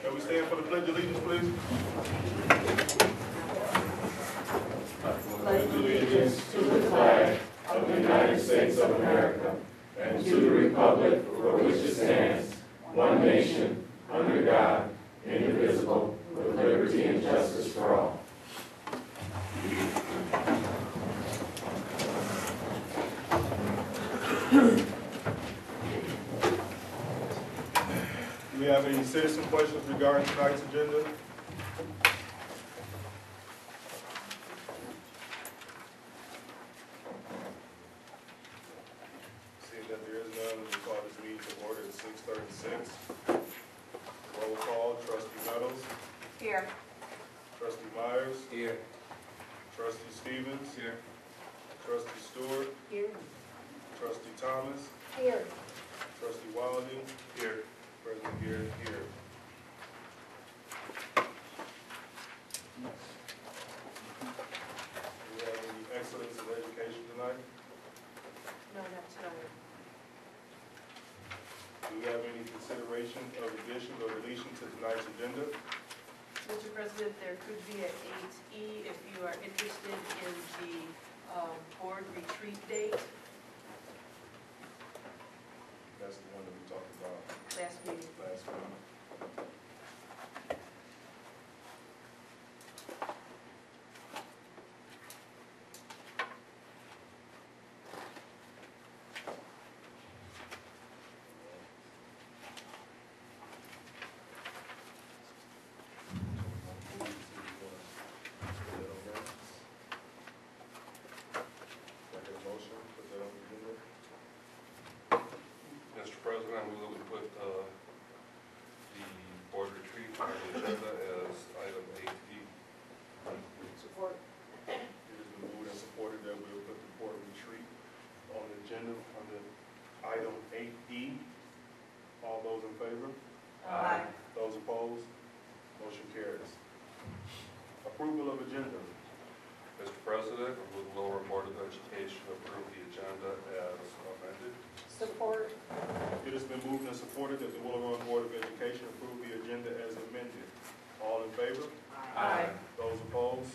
Can we stand for the Pledge of Allegiance, please? Pledge allegiance to the flag of the United States of America and to the republic for which it stands, one nation, under God, indivisible, with liberty and justice for all. Do we have any citizen questions regarding tonight's agenda? Seeing that there is none, we call this meeting to order at 6:36. Roll call, Trustee Meadows. Here. Trustee Myers. Here. Trustee Stevens. Here. Trustee Stewart. Here. Trustee Thomas. Here. Trustee Wilding. Here. President Garrett here. Do we have any excellence in education tonight? No, not tonight. Do we have any consideration of additions or deletion to tonight's agenda? Mr. President, there could be an 8E if you are interested in the board retreat date That's the one that we talked about last meeting. last week. Mr. President, I move that we put the board retreat on the agenda as item 8E. Support. It has been moved and supported that we will put the board retreat on the agenda under item 8E. All those in favor? Aye. Those opposed? Motion carries. Approval of agenda. Mr. President, I move the Lower Board of Education approve the agenda as amended. Support. It has been moved and supported that the Willow Board of Education approve the agenda as amended. All in favor? Aye. Those opposed?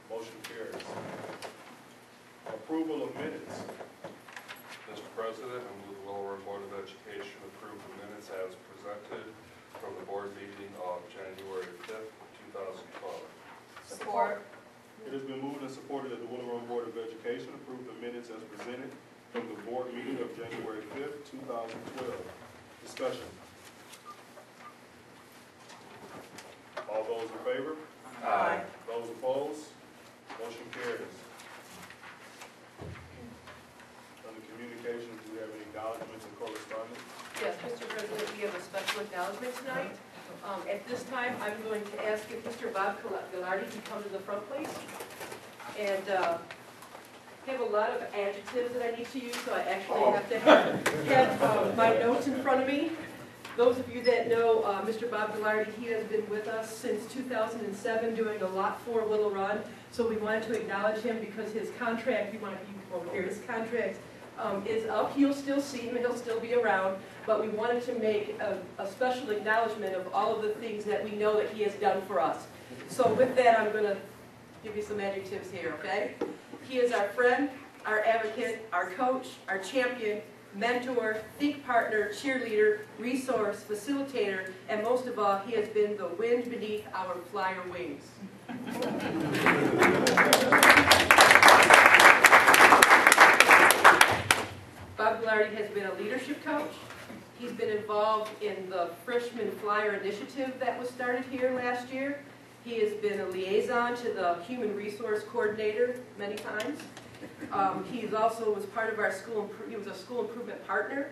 Motion carries. Approval of minutes. Mr. President, I move the Lower Board of Education approve the minutes as presented from the board meeting of January 5th, 2012. Support. It has been moved and supported that the Willow Board of Education approve the minutes as presented from the board meeting of January 5th, 2012. Discussion. All those in favor? Aye. Those opposed? Motion carries. Under communications, do we have any acknowledgements and correspondence? Yes, Mr. President, we have a special acknowledgement tonight. At this time, I'm going to ask if Mr. Bob Gallardi can come to the front, please. And I have a lot of adjectives that I need to use, so I actually have to have my notes in front of me. Those of you that know Mr. Bob Gallardi, he has been with us since 2007 doing a lot for Willow Run. So we wanted to acknowledge him because his contract, you want to come over here, his contract is up. You'll still see him, he'll still be around, but we wanted to make a special acknowledgement of all of the things that we know that he has done for us. So with that, I'm going to give you some adjectives here, okay? He is our friend, our advocate, our coach, our champion, mentor, think partner, cheerleader, resource, facilitator, and most of all, he has been the wind beneath our flyer wings. involved in the freshman flyer initiative that was started here last year. He has been a liaison to the human resource coordinator many times. He also was part of our he was a school improvement partner,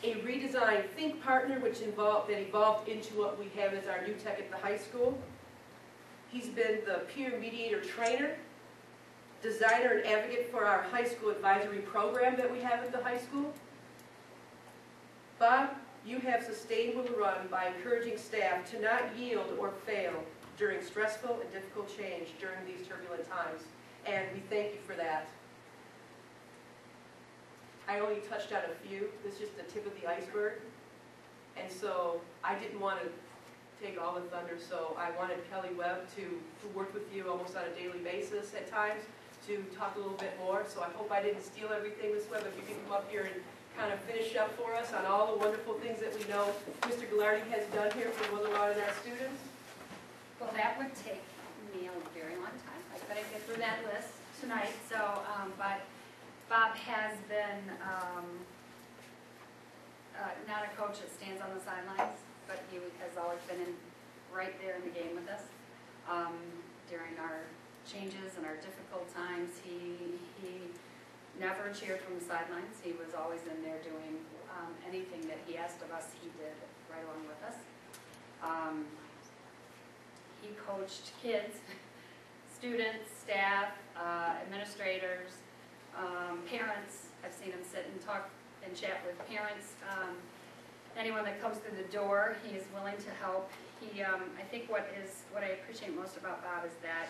a redesign think partner, which evolved into what we have as our new tech at the high school. He's been the peer mediator trainer, designer and advocate for our high school advisory program that we have at the high school. Bob, you have sustained Willow Run by encouraging staff to not yield or fail during stressful and difficult change during these turbulent times, and we thank you for that. I only touched on a few. This is just the tip of the iceberg, and so I didn't want to take all the thunder, so I wanted Kelly Webb to work with you almost on a daily basis at times to talk a little bit more. So I hope I didn't steal everything, Ms. Webb, if you can come up here and kind of finish up for us on all the wonderful things that we know Mr. Ghilardi has done here for Willow Run and our students. Well, that would take me a very long time. I couldn't get through that list tonight, so, but Bob has been not a coach that stands on the sidelines, but he has always been right there in the game with us. During our changes and our difficult times, he never cheered from the sidelines. He was always in there doing anything that he asked of us, he did right along with us. He coached kids, students, staff, administrators, parents. I've seen him sit and talk and chat with parents. Anyone that comes through the door, he is willing to help. He, I think what I appreciate most about Bob is that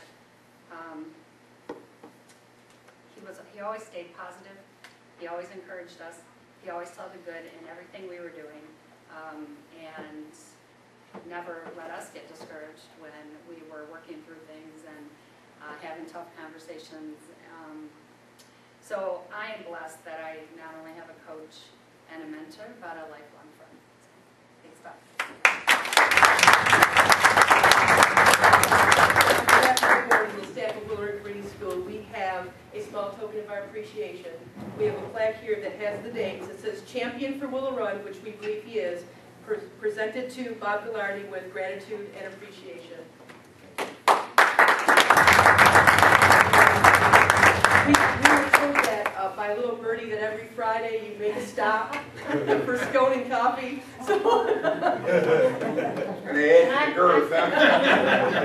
he always stayed positive. He always encouraged us. He always saw the good in everything we were doing, and never let us get discouraged when we were working through things and having tough conversations. So I am blessed that I not only have a coach and a mentor, but a lifelong friend. So, thanks, Bob. On behalf of the board and the staff of Willow Green School, we have a small token of our appreciation. We have a plaque here that has the dates. It says Champion for Willow Run, which we believe he is, presented to Bob Ghilardi with gratitude and appreciation. We were told that by Little Birdie that every Friday you make a stop for scone and coffee. So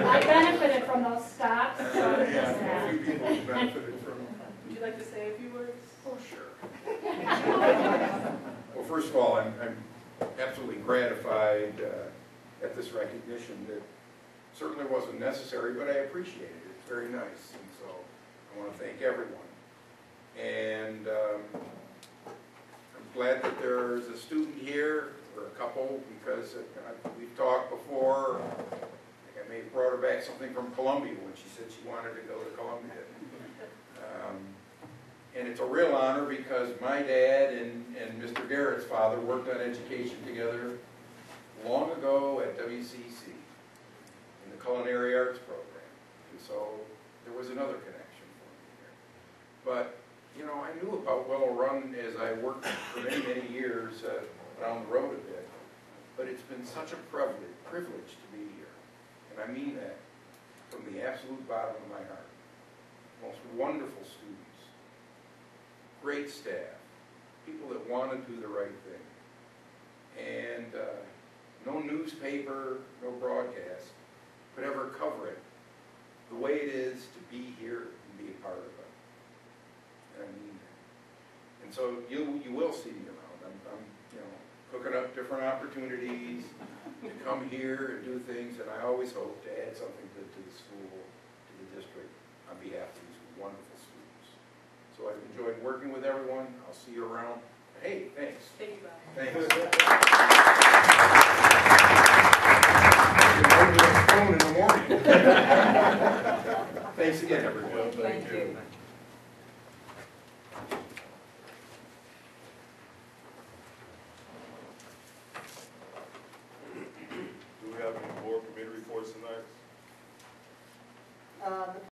I benefited from those stops. So A few people benefited from it. would you like to say a few words? Oh, sure. Well, first of all, I'm absolutely gratified at this recognition that certainly wasn't necessary, but I appreciate it. It's very nice, and so I want to thank everyone. And I'm glad that there's a student here, or a couple, because we've talked before. I think I may have brought her back something from Columbia when she said she wanted to go to Columbia. And it's a real honor because my dad and Mr. Garrett's father worked on education together long ago at WCC in the Culinary Arts program. And so there was another connection for me here. But, you know, I knew about Willow Run as I worked for many, many years down the road a bit. But it's been such a privilege to be here. And I mean that from the absolute bottom of my heart. Most wonderful students. Great staff, people that want to do the right thing, and no newspaper, no broadcast could ever cover it the way it is to be here and be a part of it. And I mean that. And so you will see me around. I'm cooking up different opportunities to come here and do things, and I always hope to add something good to the school, to the district, on behalf of these wonderful students. So I've enjoyed working with everyone. I'll see you around. Hey, thanks. Thank you, Bob. Thanks. You can hold me on the phone in the morning. Thanks again, everyone. Thank you.